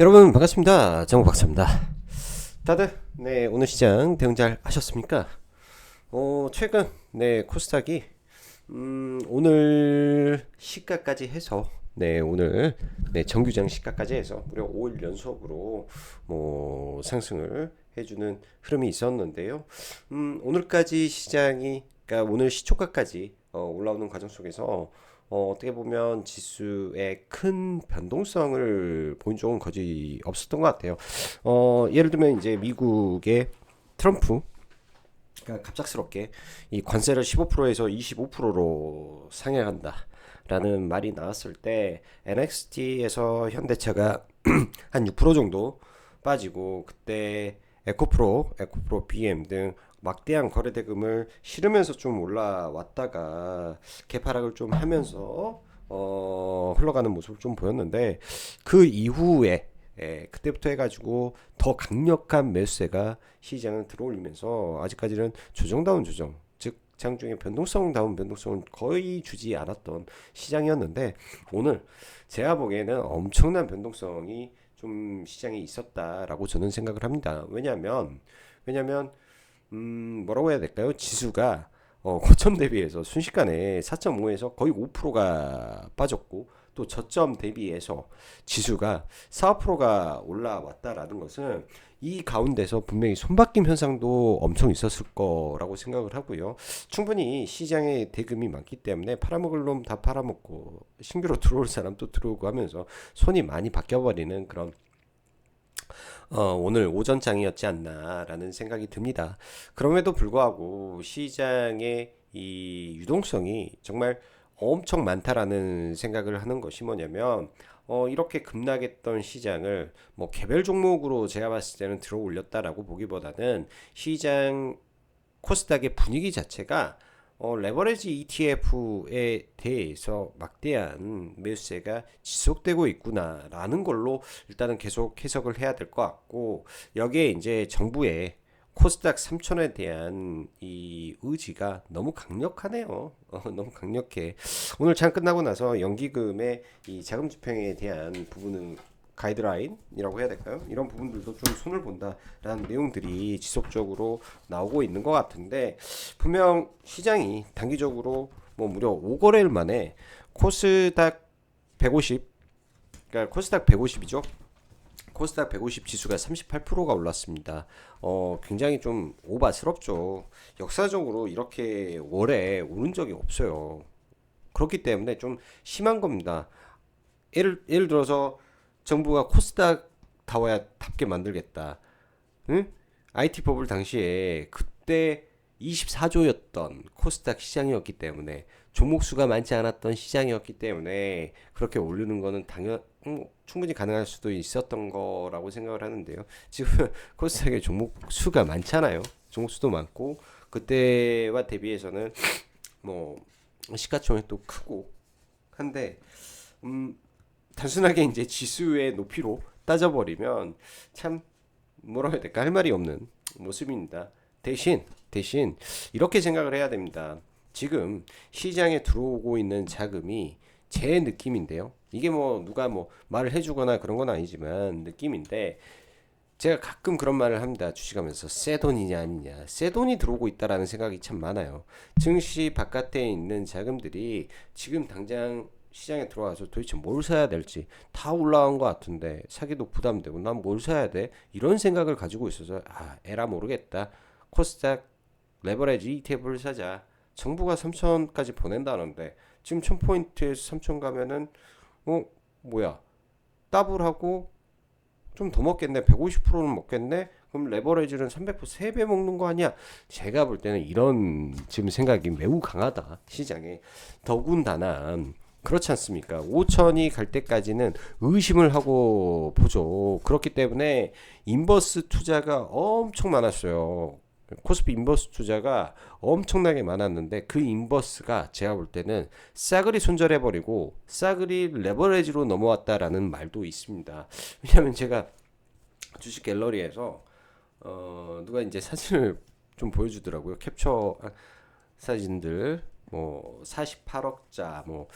여러분 반갑습니다. 정우 박사입니다. 다들 오늘 시장 대응 잘 하셨습니까? 최근 코스닥이 오늘 시가까지 해서 오늘 정규장 시가까지 해서 무려 5일 연속으로 상승을 해주는 흐름이 있었는데요. 오늘까지 시장이 그러니까 오늘 시초가까지 올라오는 과정 속에서 어떻게 보면 지수의 큰 변동성을 본 적은 거의 없었던 것 같아요. 예를 들면 이제 미국의 트럼프 가 갑작스럽게 이 관세를 15%에서 25%로 상향한다라는 말이 나왔을 때 NXT에서 현대차가 한 6% 정도 빠지고, 그때 에코프로, BM 등 막대한 거래 대금을 실으면서 좀 올라왔다가 개파락을 좀 하면서 흘러가는 모습을 좀 보였는데, 그 이후에 그때부터 해가지고 더 강력한 매수세가 시장을 들어올리면서 아직까지는 조정다운 조정, 즉 장중에 변동성다운 변동성을 거의 주지 않았던 시장이었는데, 오늘 제가 보기에는 엄청난 변동성이 좀 시장에 있었다라고 저는 생각을 합니다. 왜냐면 뭐라고 해야 될까요? 지수가 고점 대비해서 순식간에 4.5에서 거의 5%가 빠졌고, 또 저점 대비해서 지수가 4%가 올라왔다라는 것은 이 가운데서 분명히 손바뀜 현상도 엄청 있었을 거라고 생각을 하고요. 충분히 시장에 대금이 많기 때문에 팔아먹을 놈 다 팔아먹고 신규로 들어올 사람 또 들어오고 하면서 손이 많이 바뀌어버리는 그런 오늘 오전장이었지 않나라는 생각이 듭니다. 그럼에도 불구하고 시장의 이 유동성이 정말 엄청 많다라는 생각을 하는 것이 뭐냐면, 이렇게 급락했던 시장을 뭐 개별 종목으로 제가 봤을 때는 들어 올렸다라고 보기보다는 시장 코스닥의 분위기 자체가 레버리지 ETF에 대해서 막대한 매수세가 지속되고 있구나라는 걸로 일단은 계속 해석을 해야 될 것 같고, 여기에 이제 정부의 코스닥 3천에 대한 이 의지가 너무 강력하네요. 너무 강력해. 오늘 장 끝나고 나서 연기금의 이 자금 집행에 대한 부분은 가이드라인이라고 해야 될까요? 이런 부분들도 좀 손을 본다라는 내용들이 지속적으로 나오고 있는 것 같은데, 분명 시장이 단기적으로 뭐 무려 5거래일 만에 코스닥 150, 그러니까 코스닥 150이죠. 코스닥 150 지수가 38%가 올랐습니다. 굉장히 좀 오바스럽죠. 역사적으로 이렇게 월에 오른 적이 없어요. 그렇기 때문에 좀 심한 겁니다. 예를 들어서 정부가 코스닥 타워야 답게 만들겠다. 응? IT 버블 당시에 그때 24조였던 코스닥 시장이었기 때문에, 종목 수가 많지 않았던 시장이었기 때문에 그렇게 오르는 거는 충분히 가능할 수도 있었던 거라고 생각을 하는데요. 지금 코스닥에 종목 수가 많잖아요. 종목 수도 많고, 그때와 대비해서는 뭐 시가총액도 크고 한데, 단순하게 이제 지수의 높이로 따져버리면 참 뭐라고 해야 될까, 할 말이 없는 모습입니다. 대신 이렇게 생각을 해야 됩니다. 지금 시장에 들어오고 있는 자금이, 제 느낌인데요. 이게 뭐 누가 뭐 말을 해주거나 그런 건 아니지만 느낌인데, 제가 가끔 그런 말을 합니다. 주식하면서 새 돈이냐 아니냐. 새 돈이 들어오고 있다라는 생각이 참 많아요. 증시 바깥에 있는 자금들이 지금 당장 시장에 들어와서 도대체 뭘 사야 될지, 다 올라간 것 같은데 사기도 부담되고 난 뭘 사야 돼? 이런 생각을 가지고 있어서 에라 모르겠다. 코스닥 레버리지 ETF를 사자. 정부가 3천까지 보낸다는데 지금 1000포인트에서 3000 가면은 어 뭐야, 더블하고 좀 더 먹겠네. 150%는 먹겠네. 그럼 레버리지는 300% 3배 먹는 거 아니야? 제가 볼 때는 이런 지금 생각이 매우 강하다. 시장에. 더군다나 그렇지 않습니까? 5천이 갈 때까지는 의심을 하고 보죠. 그렇기 때문에 인버스 투자가 엄청 많았어요. 코스피 인버스 투자가 엄청나게 많았는데, 그 인버스가 제가 볼 때는 싸그리 손절해버리고 싸그리 레버리지로 넘어왔다라는 말도 있습니다. 왜냐하면 제가 주식 갤러리에서 누가 이제 사진을 좀 보여주더라고요. 캡처 사진들, 뭐 48억자, 뭐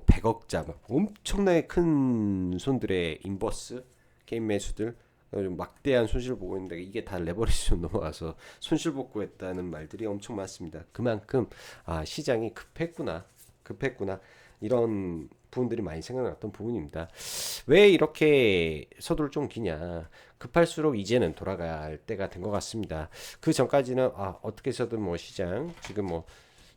100억자, 뭐 엄청나게 큰 손들의 인버스 개인 매수들 좀 막대한 손실 보고 있는데 이게 다 레버리지로 넘어가서 손실 복구 했다는 말들이 엄청 많습니다. 그만큼 시장이 급했구나 이런 부분들이 많이 생각났던 부분입니다. 왜 이렇게 서두를 좀 기냐? 급할수록 이제는 돌아갈 때가 된 것 같습니다. 그 전까지는 어떻게 해서든 뭐 시장 지금 뭐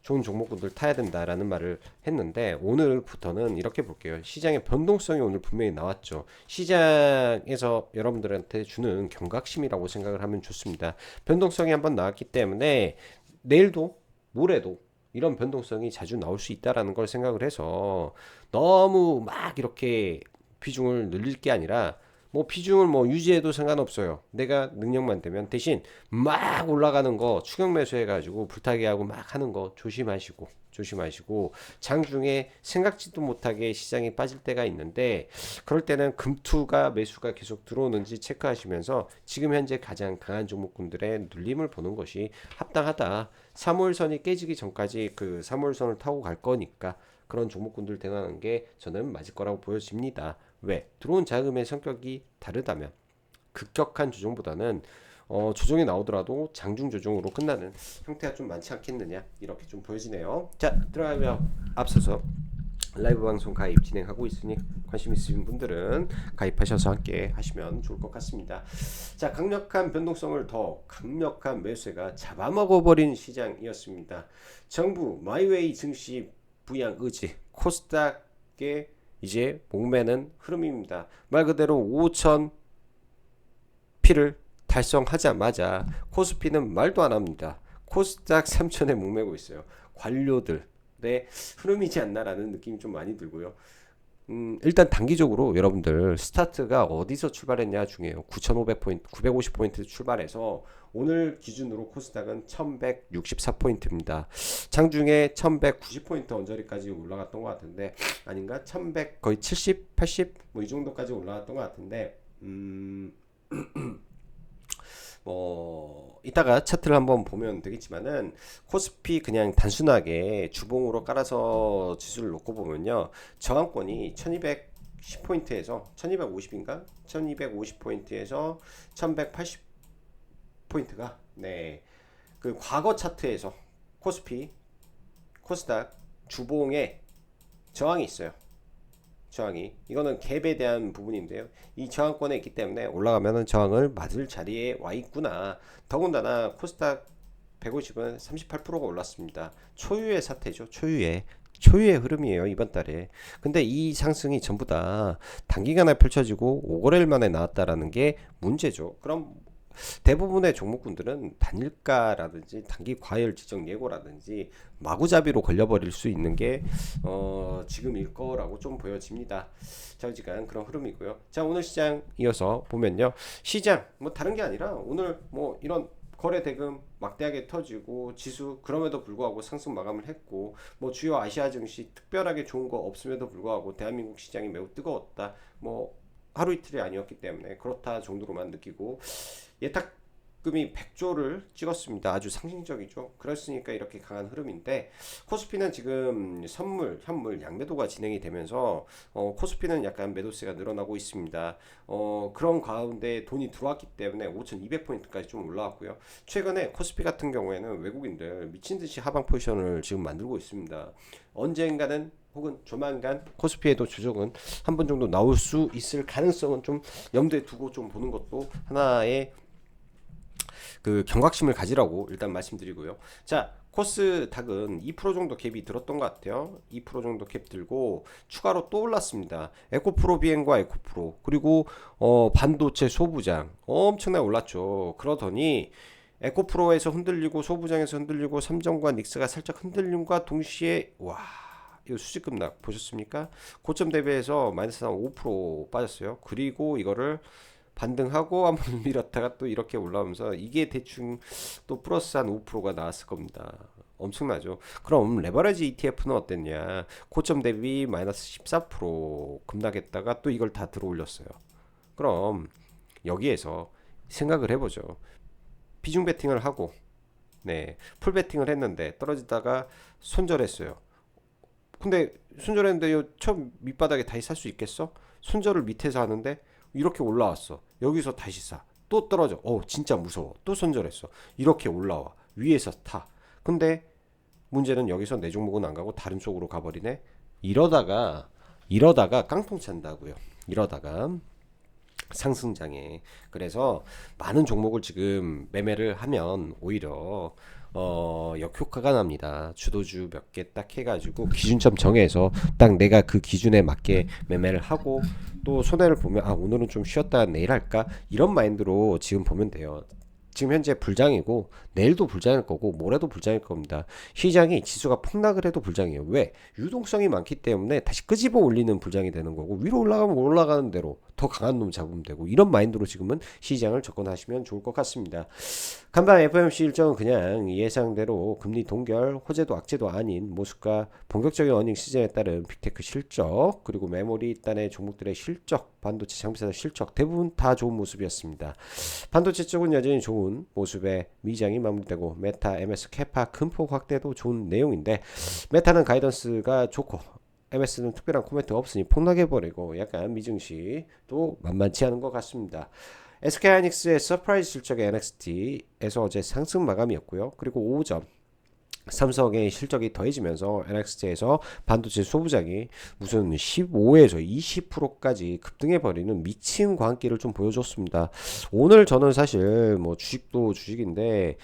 좋은 종목군들 타야 된다라는 말을 했는데 오늘부터는 이렇게 볼게요. 시장의 변동성이 오늘 분명히 나왔죠. 시장에서 여러분들한테 주는 경각심이라고 생각을 하면 좋습니다. 변동성이 한번 나왔기 때문에 내일도 모레도 이런 변동성이 자주 나올 수 있다라는 걸 생각을 해서 너무 막 이렇게 비중을 늘릴 게 아니라 뭐 비중을 뭐 유지해도 상관없어요. 내가 능력만 되면 대신 막 올라가는 거 추격 매수해가지고 불타게 하고 막 하는 거 조심하시고 장중에 생각지도 못하게 시장이 빠질 때가 있는데 그럴 때는 금투가 매수가 계속 들어오는지 체크하시면서 지금 현재 가장 강한 종목군들의 눌림을 보는 것이 합당하다. 3월선이 깨지기 전까지 그 3월선을 타고 갈 거니까 그런 종목군들 대응하는 게 저는 맞을 거라고 보여집니다. 왜? 들어온 자금의 성격이 다르다면 급격한 조정보다는 조정이 나오더라도 장중 조정으로 끝나는 형태가 좀 많지 않겠느냐 이렇게 좀 보여지네요. 자, 들어가면 앞서서 라이브 방송 가입 진행하고 있으니 관심 있으신 분들은 가입하셔서 함께 하시면 좋을 것 같습니다. 자, 강력한 변동성을 더 강력한 매수세가 잡아먹어버린 시장이었습니다. 정부 마이웨이 증시 부양 의지 코스닥의 이제 목매는 흐름입니다. 말 그대로 5천 P를 달성하자마자 코스피는 말도 안 합니다. 코스닥 3천에 목매고 있어요. 관료들의 흐름이지 않나라는 느낌이 좀 많이 들고요. 일단 단기적으로 여러분들 스타트가 어디서 출발했냐 중요해요. 9,500포인트, 950포인트 출발해서 오늘 기준으로 코스닥은 1164포인트입니다. 장중에 1190포인트 언저리까지 올라갔던 것 같은데 아닌가? 1100 거의 70, 80 뭐 이 정도까지 올라갔던 것 같은데 이따가 차트를 한번 보면 되겠지만은 코스피 그냥 단순하게 주봉으로 깔아서 지수를 놓고 보면요 저항권이 1210포인트에서 1250인가 1250포인트에서 1180포인트가 그 과거 차트에서 코스피 코스닥 주봉에 저항이 있어요. 저항이 이거는 갭에 대한 부분인데요. 이 저항권에 있기 때문에 올라가면은 저항을 맞을 자리에 와 있구나. 더군다나 코스닥 150은 38%가 올랐습니다. 초유의 사태죠. 초유의 흐름이에요 이번 달에. 근데 이 상승이 전부 다 단기간에 펼쳐지고 5거래일 만에 나왔다라는 게 문제죠. 그럼 대부분의 종목군들은 단일가라든지 단기 과열 지정 예고라든지 마구잡이로 걸려버릴 수 있는 게 지금일 거라고 좀 보여집니다. 좌우지간 그런 흐름이고요. 자, 오늘 시장 이어서 보면요. 시장 뭐 다른 게 아니라 오늘 뭐 이런 거래 대금 막대하게 터지고 지수 그럼에도 불구하고 상승 마감을 했고 뭐 주요 아시아 증시 특별하게 좋은 거 없음에도 불구하고 대한민국 시장이 매우 뜨거웠다. 뭐 하루 이틀이 아니었기 때문에 그렇다 정도로만 느끼고 예탁금이 100조를 찍었습니다. 아주 상징적이죠. 그랬으니까 이렇게 강한 흐름인데 코스피는 지금 선물, 현물 양매도가 진행이 되면서 코스피는 약간 매도세가 늘어나고 있습니다. 그런 가운데 돈이 들어왔기 때문에 5200포인트까지 좀 올라왔고요. 최근에 코스피 같은 경우에는 외국인들 미친듯이 하방 포지션을 지금 만들고 있습니다. 언젠가는 혹은 조만간 코스피에도 조정은 한 번 정도 나올 수 있을 가능성은 좀 염두에 두고 좀 보는 것도 하나의 그 경각심을 가지라고 일단 말씀드리고요. 자, 코스닥은 2% 정도 갭이 들었던 것 같아요. 2% 정도 갭 들고 추가로 또 올랐습니다. 에코프로 비행과 에코프로 그리고 반도체 소부장 엄청나게 올랐죠. 그러더니 에코프로에서 흔들리고 소부장에서 흔들리고 삼성과 닉스가 살짝 흔들림과 동시에 와 이거 수직급락 보셨습니까? 고점 대비해서 마이너스 한 5% 빠졌어요. 그리고 이거를 반등하고 한번 밀었다가 또 이렇게 올라오면서 이게 대충 또 플러스 한 5%가 나왔을 겁니다. 엄청나죠. 그럼 레버리지 ETF는 어땠냐? 고점 대비 마이너스 14% 급락했다가 또 이걸 다 들어 올렸어요. 그럼 여기에서 생각을 해보죠. 비중 베팅을 하고 풀 베팅을 했는데 떨어지다가 손절했어요. 근데 손절했는데 저 밑바닥에 다시 살 수 있겠어? 손절을 밑에서 하는데 이렇게 올라왔어. 여기서 다시 사. 또 떨어져. 진짜 무서워. 또 손절했어. 이렇게 올라와. 위에서 타. 근데 문제는 여기서 내 종목은 안 가고 다른 쪽으로 가버리네. 이러다가 깡통 찬다고요. 이러다가 상승장에. 그래서 많은 종목을 지금 매매를 하면 오히려 역효과가 납니다. 주도주 몇 개 딱 해가지고 기준점 정해서 딱 내가 그 기준에 맞게 매매를 하고, 또 손해를 보면 오늘은 좀 쉬었다 내일 할까, 이런 마인드로 지금 보면 돼요. 지금 현재 불장이고 내일도 불장일 거고 모레도 불장일 겁니다. 시장이 지수가 폭락을 해도 불장이에요. 왜? 유동성이 많기 때문에 다시 끄집어 올리는 불장이 되는 거고, 위로 올라가면 올라가는 대로 더 강한 놈 잡으면 되고, 이런 마인드로 지금은 시장을 접근하시면 좋을 것 같습니다. 간밤 FOMC 일정은 그냥 예상대로 금리 동결, 호재도 악재도 아닌 모습과 본격적인 어닝 시즌에 따른 빅테크 실적, 그리고 메모리 단의 종목들의 실적, 반도체 장비사의 실적, 대부분 다 좋은 모습이었습니다. 반도체 쪽은 여전히 좋은 모습의 미장이 마무리되고, 메타, MS, 캐파 큰 폭 확대도 좋은 내용인데, 메타는 가이던스가 좋고 MS는 특별한 코멘트 없으니 폭락해버리고 약간 미증시도 만만치 않은 것 같습니다. SK하이닉스의 서프라이즈 실적의 NXT에서 어제 상승 마감이었고요. 그리고 5점 삼성의 실적이 더해지면서 NXT에서 반도체 소부장이 무슨 15에서 20%까지 급등해버리는 미친 광기를 좀 보여줬습니다. 오늘 저는 사실 뭐 주식도 주식인데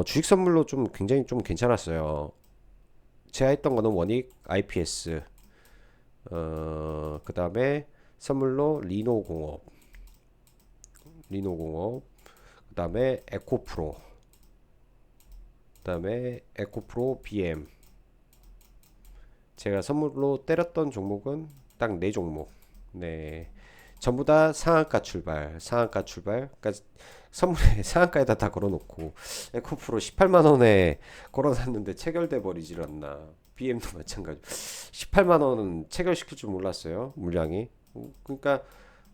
주식 선물로 좀 굉장히 좀 괜찮았어요. 제가 했던 거는 원익, IPS, 그 다음에 선물로 리노공업, 그 다음에 에코프로, 그 다음에 에코프로 BM. 제가 선물로 때렸던 종목은 딱 4종목. 네. 전부 다 상한가 출발. 그러니까 선물에 상한가에다 다 걸어놓고, 에코프로 18만원에 걸어놨는데 체결돼 버리질 않나. BM도 마찬가지. 18만원은 체결시킬 줄 몰랐어요. 물량이. 그러니까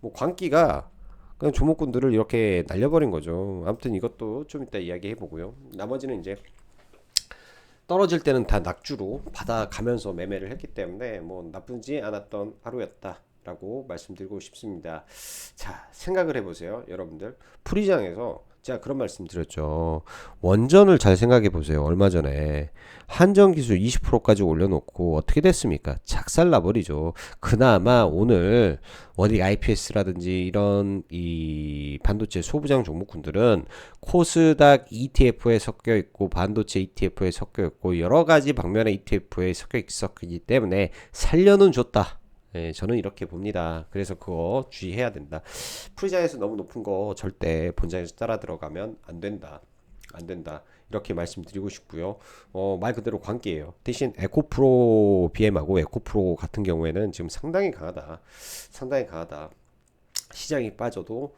뭐 광기가 그냥 종목군들을 이렇게 날려버린 거죠. 아무튼 이것도 좀 이따 이야기해 보고요. 나머지는 이제 떨어질 때는 다 낙주로 받아가면서 매매를 했기 때문에 뭐 나쁘지 않았던 하루였다라고 말씀드리고 싶습니다. 자, 생각을 해보세요, 여러분들. 풀이장에서 제가 그런 말씀 드렸죠. 원전을 잘 생각해 보세요. 얼마 전에 한전기술 20%까지 올려놓고 어떻게 됐습니까? 작살나버리죠. 그나마 오늘 원익 IPS라든지 이런 이 반도체 소부장 종목군들은 코스닥 ETF에 섞여 있고 반도체 ETF에 섞여 있고 여러 가지 방면의 ETF에 섞여 있었기 때문에 살려는 줬다. 예, 저는 이렇게 봅니다. 그래서 그거 주의해야 된다. 프리장에서 너무 높은 거 절대 본장에서 따라 들어가면 안 된다. 안 된다. 이렇게 말씀드리고 싶고요. 말 그대로 광기예요. 대신 에코프로 BM하고 에코프로 같은 경우에는 지금 상당히 강하다. 상당히 강하다. 시장이 빠져도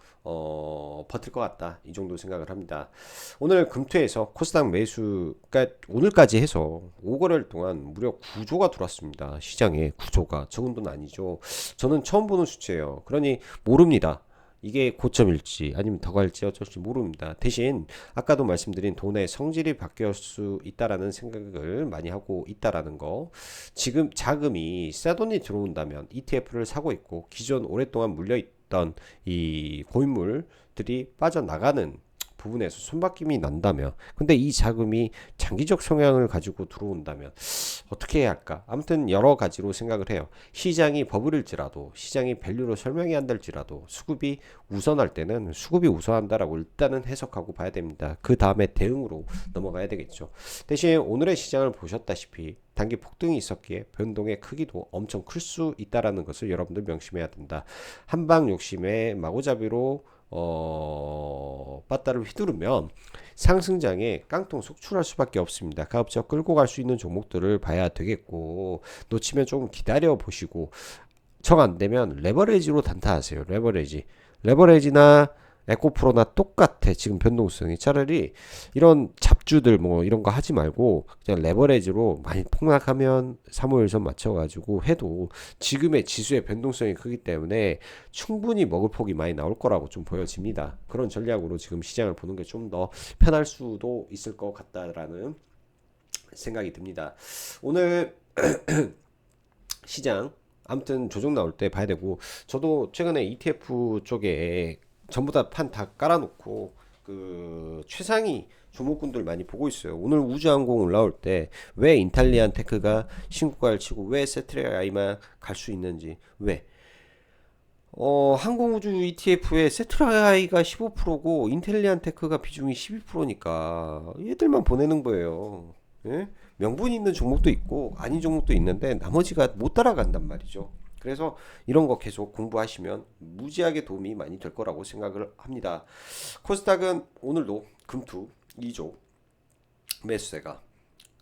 버틸 것 같다, 이 정도 생각을 합니다. 오늘 금토에서 코스닥 매수, 그러니까 오늘까지 해서 5거래일 동안 무려 9조가 들어왔습니다. 시장에 9조가 적은 돈 아니죠. 저는 처음 보는 수치예요. 그러니 모릅니다. 이게 고점일지 아니면 더 갈지 어쩔지 모릅니다. 대신 아까도 말씀드린 돈의 성질이 바뀔 수 있다라는 생각을 많이 하고 있다라는 거. 지금 자금이 새 돈이 들어온다면 ETF를 사고 있고, 기존 오랫동안 물려있던 이 고인물들이 빠져나가는 부분에서 손바뀜이 난다면, 근데 이 자금이 장기적 성향을 가지고 들어온다면 어떻게 해야 할까? 아무튼 여러 가지로 생각을 해요. 시장이 버블일지라도, 시장이 밸류로 설명이 안 될지라도 수급이 우선할 때는 수급이 우선한다라고 일단은 해석하고 봐야 됩니다. 그 다음에 대응으로 넘어가야 되겠죠. 대신 오늘의 시장을 보셨다시피 단기 폭등이 있었기에 변동의 크기도 엄청 클 수 있다라는 것을 여러분들 명심해야 된다. 한방 욕심에 마구잡이로 빠따를 휘두르면 상승장에 깡통 속출할 수밖에 없습니다. 가급적 끌고 갈 수 있는 종목들을 봐야 되겠고, 놓치면 조금 기다려 보시고, 정 안되면 레버리지로 단타하세요. 레버리지나 에코프로나 똑같아. 지금 변동성이. 차라리 이런 잡주들 뭐 이런 거 하지 말고 그냥 레버리지로 많이 폭락하면 351선 맞춰가지고 해도 지금의 지수의 변동성이 크기 때문에 충분히 먹을 폭이 많이 나올 거라고 좀 보여집니다. 그런 전략으로 지금 시장을 보는 게 좀 더 편할 수도 있을 것 같다라는 생각이 듭니다. 오늘 시장 아무튼 조정 나올 때 봐야 되고, 저도 최근에 ETF 쪽에 전부 다 판 다 깔아놓고 그 최상위 종목군들 많이 보고 있어요. 오늘 우주항공 올라올 때 왜 인탈리안 테크가 신고가를 치고 왜 세트라이만 갈 수 있는지, 왜 항공우주 ETF에 세트라이가 15%고 인텔리안 테크가 비중이 12%니까 얘들만 보내는 거예요. 예? 명분 있는 종목도 있고 아닌 종목도 있는데 나머지가 못 따라간단 말이죠. 그래서 이런 거 계속 공부하시면 무지하게 도움이 많이 될 거라고 생각을 합니다. 코스닥은 오늘도 금투 2조 매수세가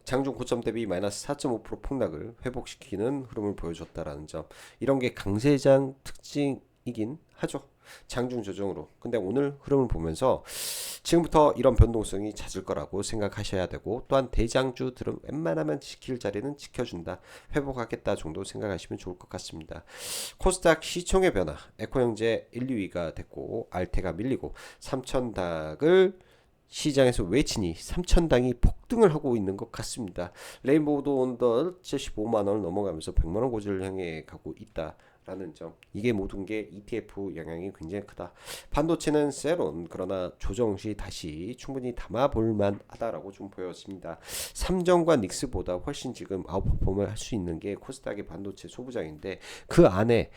장중 고점 대비 마이너스 4.5% 폭락을 회복시키는 흐름을 보여줬다라는 점. 이런 게 강세장 특징이긴 하죠. 장중 조정으로. 근데 오늘 흐름을 보면서 지금부터 이런 변동성이 잦을 거라고 생각하셔야 되고, 또한 대장주들은 웬만하면 지킬 자리는 지켜준다, 회복하겠다 정도 생각하시면 좋을 것 같습니다. 코스닥 시총의 변화, 에코형제 1, 2위가 됐고 알테가 밀리고 3천닥을 시장에서 외치니 3천당이 폭등을 하고 있는 것 같습니다. 레인보우도 언더 75만원을 넘어가면서 100만원 고지를 향해 가고 있다라는 점, 이게 모든 게 ETF 영향이 굉장히 크다. 반도체는 세론, 그러나 조정 시 다시 충분히 담아볼 만하다라고 좀 보였습니다. 삼정과 닉스보다 훨씬 지금 아웃퍼폼을 할 수 있는 게 코스닥의 반도체 소부장인데, 그 안에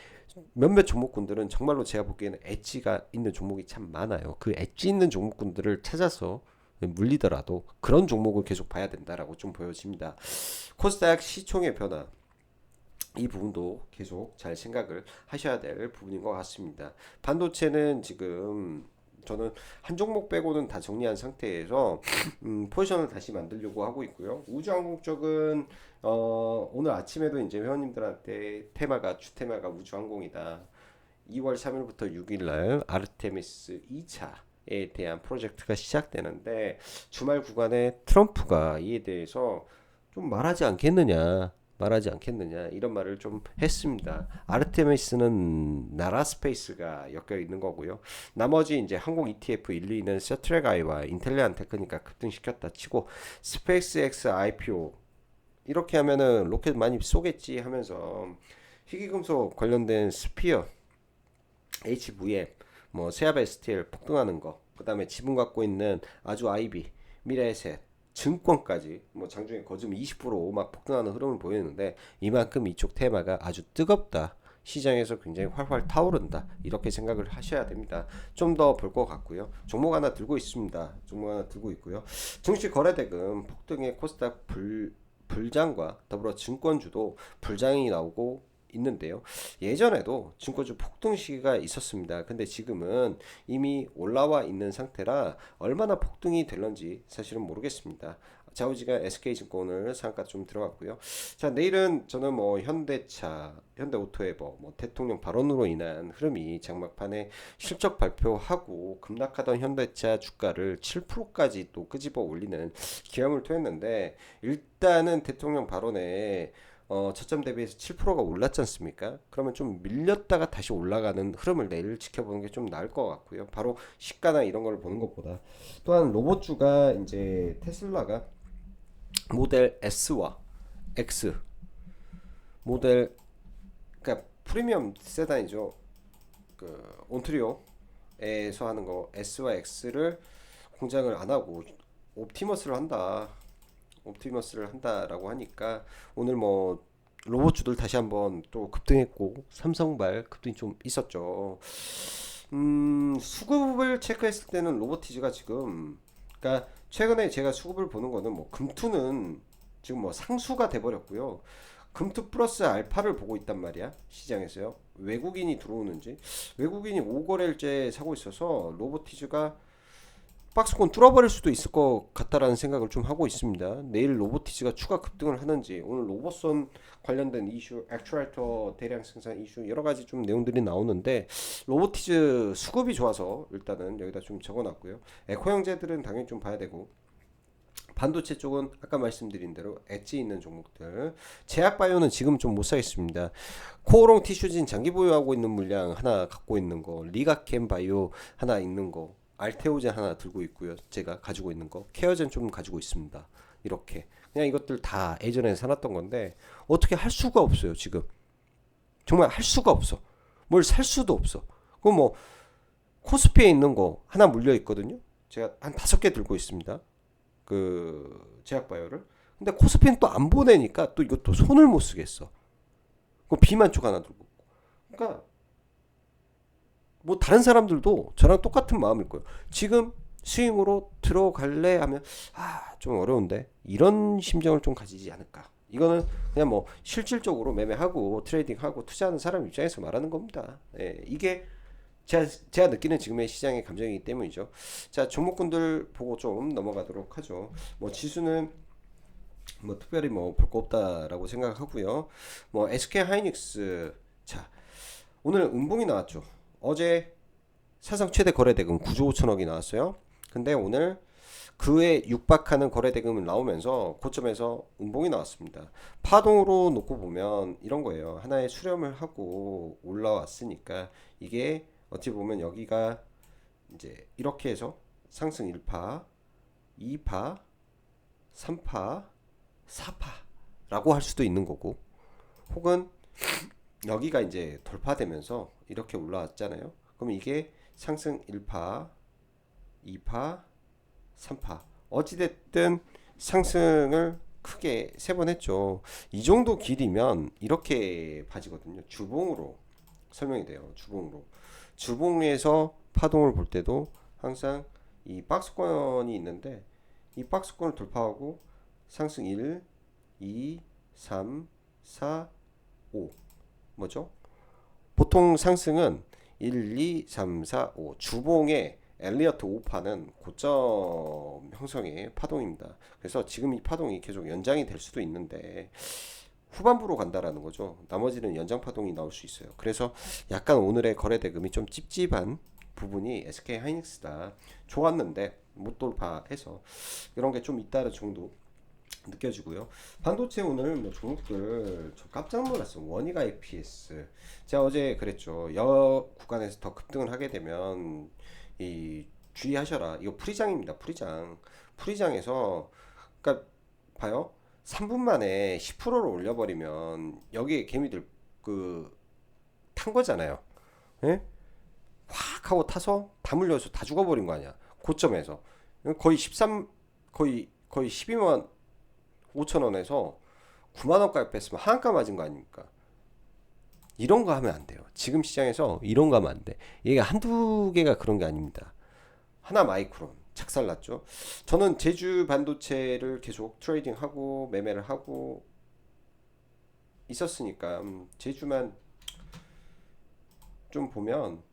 몇몇 종목군들은 정말로 제가 보기에는 엣지가 있는 종목이 참 많아요. 그 엣지 있는 종목군들을 찾아서 물리더라도 그런 종목을 계속 봐야 된다라고 좀 보여집니다. 코스닥 시총의 변화, 이 부분도 계속 잘 생각을 하셔야 될 부분인 것 같습니다. 반도체는 지금 저는 한 종목 빼고는 다 정리한 상태에서 포지션을 다시 만들려고 하고 있고요. 우주항공 쪽은 오늘 아침에도 이제 회원님들한테 주테마가 우주항공이다. 2월 3일부터 6일날 아르테미스 2차에 대한 프로젝트가 시작되는데, 주말 구간에 트럼프가 이에 대해서 좀 말하지 않겠느냐 이런 말을 좀 했습니다. 아르테미스는 나라 스페이스가 엮여 있는 거고요. 나머지 이제 항공 ETF 1, 2는 세트레가이와 인텔리안 테크니까 급등시켰다 치고, 스페이스X IPO 이렇게 하면은 로켓 많이 쏘겠지 하면서 희귀금속 관련된 스피어, HVM, 뭐 세아베 스틸 폭등하는 거, 그 다음에 지분 갖고 있는 아주 아이비, 미래에셋, 증권까지 뭐 장중에 거점 20%막 폭등하는 흐름을 보이는데, 이만큼 이쪽 테마가 아주 뜨겁다, 시장에서 굉장히 활활 타오른다, 이렇게 생각을 하셔야 됩니다. 좀 더 볼 것 같고요. 종목 하나 들고 있습니다. 종목 하나 들고 있고요. 증시 거래대금 폭등의 코스닥 불장과 더불어 증권주도 불장이 나오고 있는데요. 예전에도 증권주 폭등 시기가 있었습니다. 근데 지금은 이미 올라와 있는 상태라 얼마나 폭등이 될런지 사실은 모르겠습니다. 좌우지가 SK증권을 상가 좀 들어갔고요. 자, 내일은 저는 뭐 현대차, 현대오토에버, 뭐 대통령 발언으로 인한 흐름이 장막판에 실적 발표하고 급락하던 현대차 주가를 7%까지 또 끄집어 올리는 기염을 토했는데, 일단은 대통령 발언에 저점 대비해서 7%가 올랐지 않습니까? 그러면 좀 밀렸다가 다시 올라가는 흐름을 내일 지켜보는 게 좀 나을 것 같고요. 바로 시가나 이런 걸 보는 것보다. 또한 로봇주가 이제 테슬라가 모델 S와 X 모델, 그러니까 프리미엄 세단이죠. 그 온트리오에서 하는 거 S와 X를 공장을 안 하고 옵티머스를 한다. 옵티머스를 한다라고 하니까 오늘 뭐 로봇주들 다시 한번 또 급등했고, 삼성발 급등이 좀 있었죠. 수급을 체크했을 때는 로보티즈가 지금, 그러니까 최근에 제가 수급을 보는 거는 뭐 금투는 지금 뭐 상수가 돼버렸고요. 금투 플러스 알파를 보고 있단 말이야, 시장에서요. 외국인이 들어오는지, 외국인이 5거래일째 사고 있어서 로보티즈가 박스권 뚫어버릴 수도 있을 것 같다라는 생각을 좀 하고 있습니다. 내일 로보티즈가 추가 급등을 하는지, 오늘 로봇선 관련된 이슈, 액추에이터 대량 생산 이슈, 여러 가지 좀 내용들이 나오는데, 로보티즈 수급이 좋아서 일단은 여기다 좀 적어놨고요. 에코 형제들은 당연히 좀 봐야 되고, 반도체 쪽은 아까 말씀드린 대로 엣지 있는 종목들, 제약바이오는 지금 좀 못 사겠습니다. 코오롱 티슈진 장기 보유하고 있는 물량 하나 갖고 있는 거, 리가캠 바이오 하나 있는 거, 알테오젠 하나 들고 있고요. 제가 가지고 있는 거, 케어젠 좀 가지고 있습니다. 이렇게 그냥 이것들 다 예전에 사놨던 건데 어떻게 할 수가 없어요. 지금 정말 할 수가 없어. 뭘 살 수도 없어. 그 뭐 코스피에 있는 거 하나 물려 있거든요. 제가 한 5개 들고 있습니다. 그 제약바이오를. 근데 코스피는 또 안 보내니까 또 이것도 손을 못 쓰겠어. 그 비만족 하나 들고. 그러니까 뭐 다른 사람들도 저랑 똑같은 마음일 거예요. 지금 스윙으로 들어갈래 하면 좀 어려운데 이런 심정을 좀 가지지 않을까. 이거는 그냥 뭐 실질적으로 매매하고 트레이딩하고 투자하는 사람 입장에서 말하는 겁니다. 예, 이게 제가 느끼는 지금의 시장의 감정이기 때문이죠. 자, 종목군들 보고 좀 넘어가도록 하죠. 뭐 지수는 뭐 특별히 뭐 볼 거 없다라고 생각하고요. 뭐 SK 하이닉스, 자, 오늘 음봉이 나왔죠. 어제 사상 최대 거래대금 9조 5천억이 나왔어요. 근데 오늘 그에 육박하는 거래대금이 나오면서 고점에서 음봉이 나왔습니다. 파동으로 놓고 보면 이런 거예요. 하나의 수렴을 하고 올라왔으니까 이게 어찌 보면 여기가 이제 이렇게 해서 상승 1파, 2파, 3파, 4파라고 할 수도 있는 거고, 혹은 여기가 이제 돌파되면서 이렇게 올라왔잖아요. 그럼 이게 상승 1파, 2파, 3파. 어찌됐든 상승을 크게 3번 했죠. 이 정도 길이면 이렇게 봐지거든요. 주봉으로 설명이 돼요. 주봉으로. 주봉에서 파동을 볼 때도 항상 이 박스권이 있는데 이 박스권을 돌파하고 상승 1, 2, 3, 4, 5. 뭐죠? 보통 상승은 1, 2, 3, 4, 5. 주봉의 엘리어트 5파는 고점 형성의 파동입니다. 그래서 지금 이 파동이 계속 연장이 될 수도 있는데 후반부로 간다라는 거죠. 나머지는 연장 파동이 나올 수 있어요. 그래서 약간 오늘의 거래 대금이 좀 찝찝한 부분이 SK 하이닉스다. 좋았는데 못 돌파해서 이런 게 좀 있다는 정도 느껴지고요. 반도체 오늘 뭐 종목들 저 깜짝 놀랐어. 원희가 APS. 제가 어제 그랬죠. 여 구간에서 더 급등을 하게 되면 이 주의하셔라. 이거 풀이장입니다. 풀이장. 풀이장에서 그러니까 봐요. 3분 만에 10%를 올려버리면 여기에 개미들 그 탄 거잖아요. 예? 확 하고 타서 다 물려서 다 죽어버린 거 아니야. 고점에서 거의 13 거의 12만 5천 원에서 9만 원까지 뺐으면 하한가 맞은 거 아닙니까? 이런 거 하면 안 돼요. 지금 시장에서 이런 거 하면 안 돼. 이게 한두 개가 그런 게 아닙니다. 하나 마이크론 착살났죠. 저는 제주 반도체를 계속 트레이딩하고 매매를 하고 있었으니까 제주만 좀 보면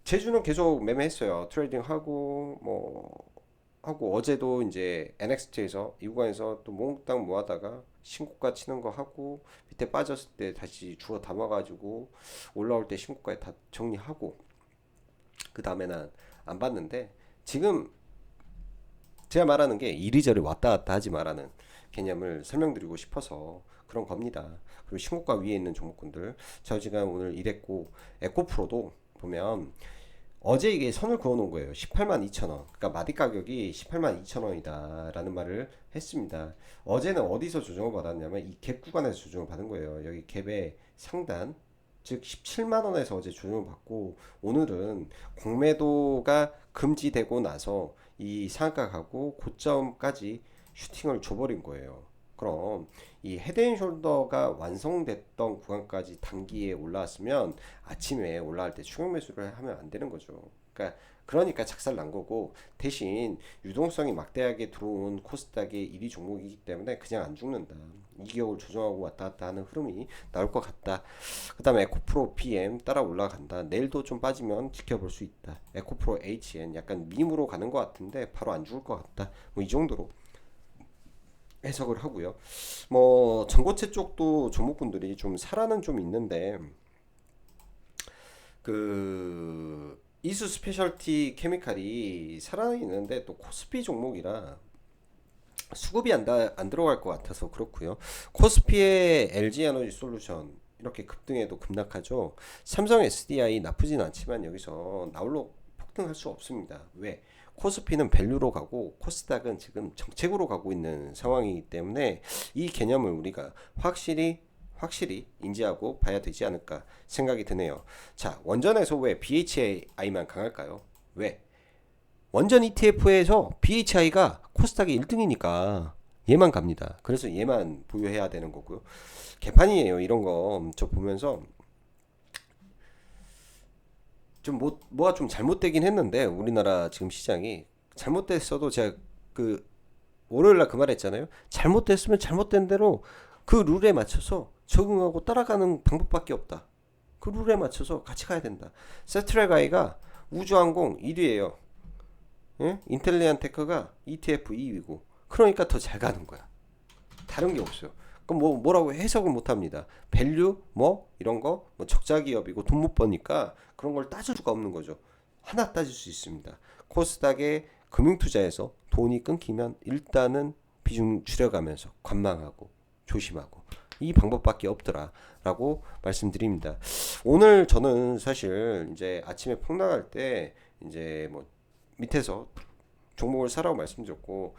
제주는 계속 매매했어요. 트레이딩하고 뭐 하고 어제도 이제 NXT에서 이 구간에서 또 몽땅 모아다가 신고가 치는 거 하고 밑에 빠졌을 때 다시 주워 담아가지고 올라올 때 신고가에 다 정리하고 그 다음에는 안 봤는데 지금 제가 말하는 게 이리저리 왔다 갔다 하지 말라는 개념을 설명드리고 싶어서 그런 겁니다. 그리고 신고가 위에 있는 종목군들 저 지금 오늘 이랬고 에코프로도 보면 어제 이게 선을 그어 놓은 거예요. 18만 2천 원. 그러니까 마디 가격이 18만 2천 원이다 라는 말을 했습니다. 어제는 어디서 조정을 받았냐면 이 갭 구간에서 조정을 받은 거예요. 여기 갭의 상단 즉 17만 원에서 어제 조정을 받고 오늘은 공매도가 금지되고 나서 이 상한가 가고 고점까지 슈팅을 줘버린 거예요. 그럼 이 헤드앤숄더가 완성됐던 구간까지 단기에 올라왔으면 아침에 올라갈 때 추격 매수를 하면 안 되는 거죠. 그러니까 착살 난 거고 대신 유동성이 막대하게 들어온 코스닥의 1위 종목이기 때문에 그냥 안 죽는다. 2개월 조정하고 왔다 갔다 하는 흐름이 나올 것 같다. 그 다음에 에코프로 PM 따라 올라간다. 내일도 좀 빠지면 지켜볼 수 있다. 에코프로 HN 약간 밈으로 가는 것 같은데 바로 안 죽을 것 같다. 뭐 이 정도로 해석을 하고요. 뭐 전고체 쪽도 종목군들이 좀 살아는 좀 있는데 그 이수 스페셜티 케미칼이 살아있는데 또 코스피 종목이라 수급이 안 들어갈 것 같아서 그렇고요. 코스피의 LG 에너지 솔루션 이렇게 급등해도 급락하죠. 삼성 SDI 나쁘진 않지만 여기서 나홀로 폭등할 수 없습니다. 왜? 코스피는 밸류로 가고 코스닥은 지금 정책으로 가고 있는 상황이기 때문에 이 개념을 우리가 확실히 확실히 인지하고 봐야 되지 않을까 생각이 드네요. 자, 원전에서 왜 BHI만 강할까요? 왜? 원전 ETF에서 BHI가 코스닥이 1등이니까 얘만 갑니다. 그래서 얘만 보유해야 되는 거고요. 개판이에요. 이런 거 저 보면서 좀 뭐가 좀 잘못되긴 했는데 우리나라 지금 시장이 잘못됐어도 제가 그 월요일날 그 말했잖아요. 잘못됐으면 잘못된 대로 그 룰에 맞춰서 적응하고 따라가는 방법밖에 없다. 그 룰에 맞춰서 같이 가야 된다. 세트레가이가 우주항공 1위예요. 예? 인텔리안 테크가 ETF 2위고. 그러니까 더 잘 가는 거야. 다른 게 없어요. 그럼 뭐라고 해석을 못 합니다. 밸류 뭐 이런 거 뭐 적자 기업이고 돈 못 버니까 그런 걸 따질 수가 없는 거죠. 하나 따질 수 있습니다. 코스닥의 금융 투자에서 돈이 끊기면 일단은 비중 줄여가면서 관망하고 조심하고 이 방법밖에 없더라라고 말씀드립니다. 오늘 저는 사실 이제 아침에 폭락할 때 이제 뭐 밑에서 종목을 사라고 말씀드렸고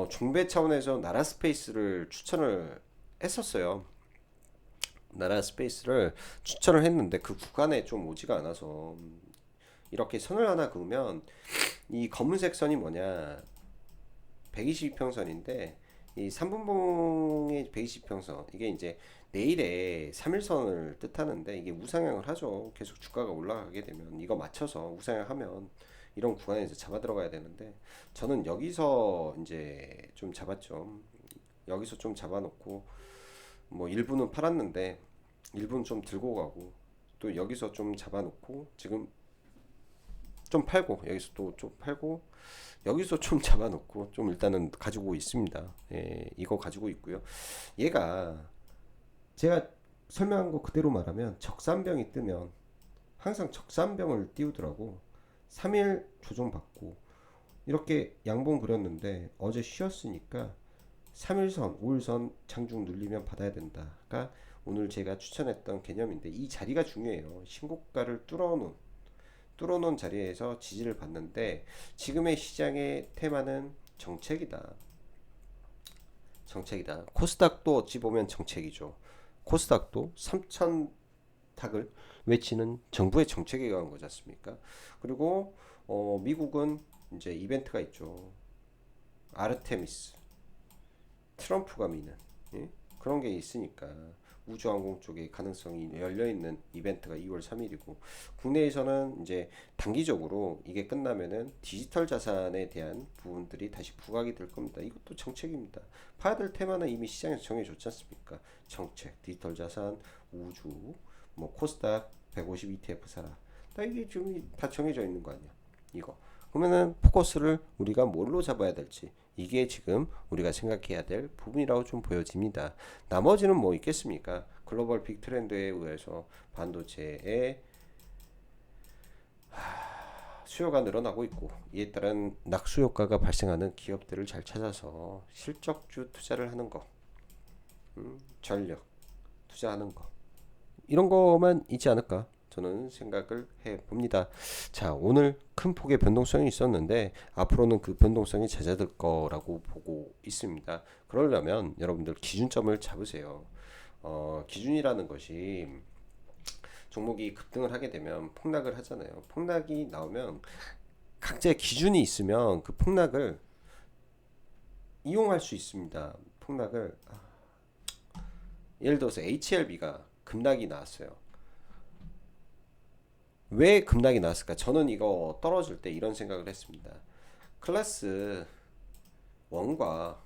중배 차원에서 나라 스페이스를 추천을 했었어요. 나라 스페이스를 추천을 했는데 그 구간에 좀 오지가 않아서 이렇게 선을 하나 그으면 이 검은색 선이 뭐냐 122평선인데 이 3분봉의 120평선 이게 이제 내일의 3일선을 뜻하는데 이게 우상향을 하죠. 계속 주가가 올라가게 되면 이거 맞춰서 우상향하면 이런 구간에서 잡아 들어가야 되는데 저는 여기서 이제 좀 잡았죠. 여기서 좀 잡아놓고 뭐 일부는 팔았는데 일부는 좀 들고 가고 또 여기서 좀 잡아놓고 지금 좀 팔고 여기서 또 좀 팔고 여기서 좀 잡아놓고 좀 일단은 가지고 있습니다. 예, 이거 가지고 있고요. 얘가 제가 설명한 거 그대로 말하면 적산병이 뜨면 항상 적산병을 띄우더라고. 3일 조정받고 이렇게 양봉 그렸는데 어제 쉬었으니까 3일선, 5일선 장중 눌리면 받아야 된다가 오늘 제가 추천했던 개념인데 이 자리가 중요해요. 신고가를 뚫어놓은 자리에서 지지를 받는데 지금의 시장의 테마는 정책이다. 정책이다. 코스닥도 어찌 보면 정책이죠. 코스닥도 3천 탁을 외치는 정부의 정책에 의한 거지 않습니까? 그리고 미국은 이제 이벤트가 있죠. 아르테미스, 트럼프가 미는 예? 그런 게 있으니까 우주항공 쪽에 가능성이 열려 있는 이벤트가 2월 3일이고 국내에서는 이제 단기적으로 이게 끝나면은 디지털 자산에 대한 부분들이 다시 부각이 될 겁니다. 이것도 정책입니다. 파야 될 테마는 이미 시장에서 정해졌지 않습니까? 정책, 디지털 자산, 우주, 뭐 코스닥 150 ETF 사라. 다 이게 지금 다 정해져 있는 거 아니야? 이거. 그러면은 포커스를 우리가 뭘로 잡아야 될지 이게 지금 우리가 생각해야 될 부분이라고 좀 보여집니다. 나머지는 뭐 있겠습니까? 글로벌 빅 트렌드에 의해서 반도체의 수요가 늘어나고 있고 이에 따른 낙수 효과가 발생하는 기업들을 잘 찾아서 실적주 투자를 하는 거, 전력 투자하는 거 이런 거만 있지 않을까 저는 생각을 해 봅니다. 자, 오늘 큰 폭의 변동성이 있었는데 앞으로는 그 변동성이 잦아들 거라고 보고 있습니다. 그러려면 여러분들 기준점을 잡으세요. 기준이라는 것이 종목이 급등을 하게 되면 폭락을 하잖아요. 폭락이 나오면 각자의 기준이 있으면 그 폭락을 이용할 수 있습니다. 폭락을 예를 들어서 HLB가 급락이 나왔어요. 왜 급락이 나왔을까? 저는 이거 떨어질 때 이런 생각을 했습니다. 클래스 1과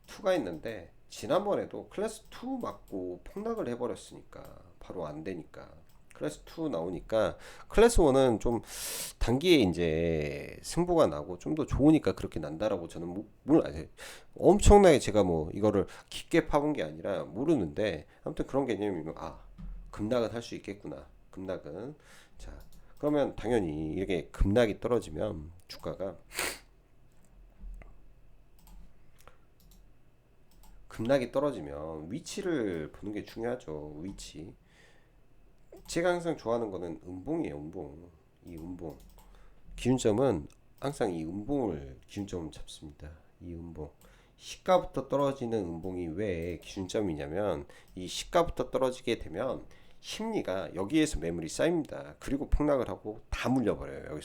2가 있는데 지난번에도 클래스 2 맞고 폭락을 해버렸으니까 바로 안 되니까 클래스 2 나오니까 클래스 1은 좀 단기에 이제 승부가 나고 좀 더 좋으니까 그렇게 난다라고 저는 몰라요. 엄청나게 제가 뭐 이거를 깊게 파본 게 아니라 모르는데 아무튼 그런 개념이면 급락은 할 수 있겠구나. 급락은 자 그러면 당연히 이렇게 급락이 떨어지면 주가가 급락이 떨어지면 위치를 보는 게 중요하죠. 위치. 제가 항상 좋아하는 거는 음봉이에요. 음봉. 이 음봉. 기준점은 항상 이 음봉을 기준점을 잡습니다. 이 음봉. 시가부터 떨어지는 음봉이 왜 기준점이냐면 이 시가부터 떨어지게 되면 심리가 여기에서 매물이 쌓입니다. 그리고 폭락을 하고 다 물려버려요.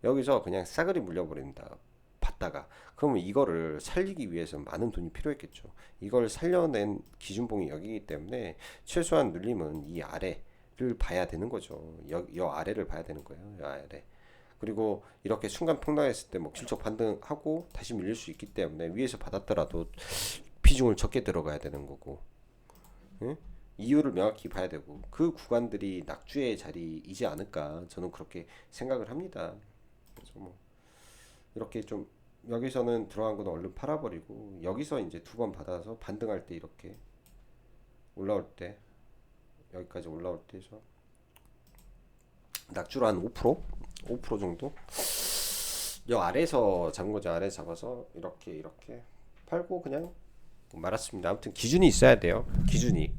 여기서 그냥 싸그리 물려버립니다. 받다가 그러면 이거를 살리기 위해서 많은 돈이 필요했겠죠. 이걸 살려낸 기준봉이 여기이기 때문에 최소한 눌림은 이 아래를 봐야 되는 거죠. 여 아래를 봐야 되는 거예요. 여 아래. 그리고 이렇게 순간 폭락했을 때 뭐 실적 반등하고 다시 밀릴 수 있기 때문에 위에서 받았더라도 비중을 적게 들어가야 되는 거고, 예? 이유를 명확히 봐야 되고 그 구간들이 낙주의 자리이지 않을까 저는 그렇게 생각을 합니다. 그래서 뭐 이렇게 좀 여기서는 들어간 건 얼른 팔아버리고 여기서 이제 두 번 받아서 반등할 때 이렇게 올라올 때 여기까지 올라올 때 해서 낙주로 한 5% 정도 여 아래에서 잡은 거죠. 아래에서 잡아서 이렇게 팔고 그냥 말았습니다. 아무튼 기준이 있어야 돼요. 기준이.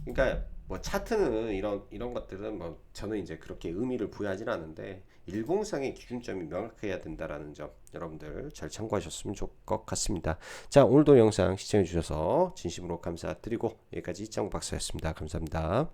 그러니까 뭐 차트는 이런 것들은 뭐 저는 이제 그렇게 의미를 부여하진 않는데 일봉상의 기준점이 명확해야 된다라는 점 여러분들 잘 참고하셨으면 좋을 것 같습니다. 자, 오늘도 영상 시청해 주셔서 진심으로 감사드리고 여기까지 짱박사였습니다. 감사합니다.